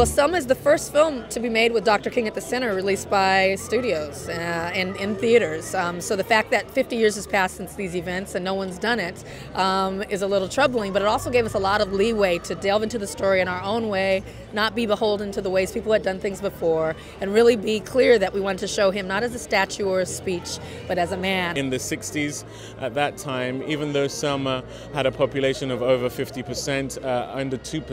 Well, Selma is the first film to be made with Dr. King at the center, released by studios and in theaters. So the fact that 50 years has passed since these events and no one's done it is a little troubling, but it also gave us a lot of leeway to delve into the story in our own way, not be beholden to the ways people had done things before, and really be clear that we wanted to show him not as a statue or a speech, but as a man. In the 60s, at that time, even though Selma had a population of over 50%,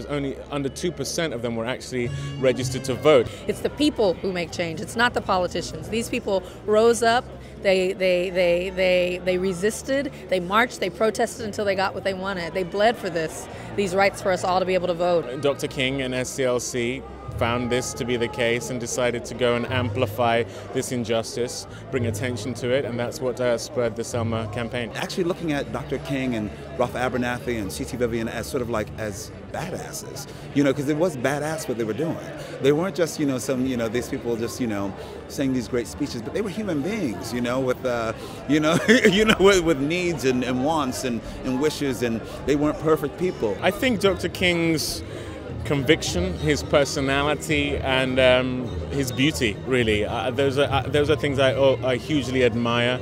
only under 2% of them were actually registered to vote. It's the people who make change. It's not the politicians. These people rose up. They resisted, they marched, they protested until they got what they wanted. They bled for these rights for us all to be able to vote. Dr. King and SCLC found this to be the case and decided to go and amplify this injustice, bring attention to it, and that's what spurred the Selma campaign. Actually looking at Dr. King and Ralph Abernathy and C.T. Vivian as sort of like as badasses, because it was badass what they were doing. They weren't just, these people just, saying these great speeches, but they were human beings, with, with needs and wants and wishes, and they weren't perfect people. I think Dr. King's conviction, his personality, and his beauty, really. Those are things I hugely admire.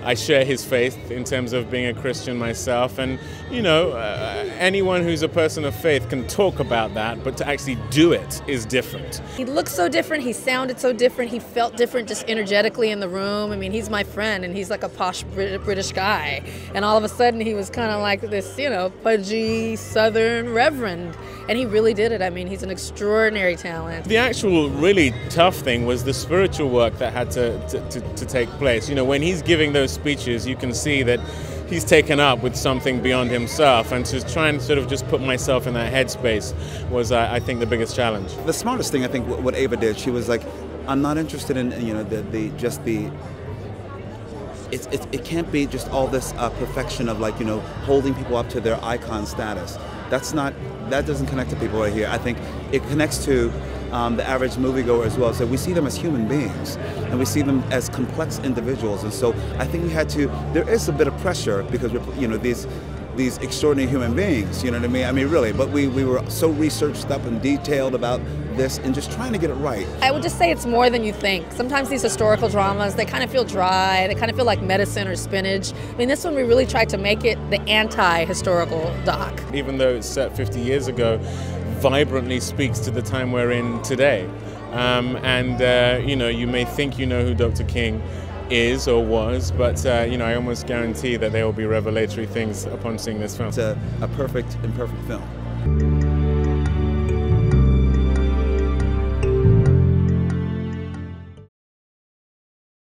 I share his faith in terms of being a Christian myself, and anyone who's a person of faith can talk about that, but to actually do it is different. He looked so different, he sounded so different, he felt different just energetically in the room. I mean, he's my friend, and he's like a posh British guy, and all of a sudden he was kind of like this, pudgy Southern reverend, and he really did it. I mean, he's an extraordinary talent. The actual really tough thing was the spiritual work that had to take place. When he's giving those speeches, you can see that he's taken up with something beyond himself, and to try and sort of just put myself in that headspace was, I think, the biggest challenge. The smartest thing, I think, what Ava did, she was like, I'm not interested in, it can't be just all this perfection of holding people up to their icon status. That doesn't connect to people right here. I think it connects to the average moviegoer as well. So we see them as human beings, and we see them as complex individuals. And so I think there is a bit of pressure because we're, these extraordinary human beings, you know what I mean? I mean, really, but we were so researched up and detailed about this and just trying to get it right. I would just say it's more than you think. Sometimes these historical dramas, they kind of feel dry, they kind of feel like medicine or spinach. I mean, this one we really tried to make it the anti-historical doc. Even though it's set 50 years ago, vibrantly speaks to the time we're in today. You may think you know who Dr. King is or was, but I almost guarantee that there will be revelatory things upon seeing this film. It's a perfect, imperfect film.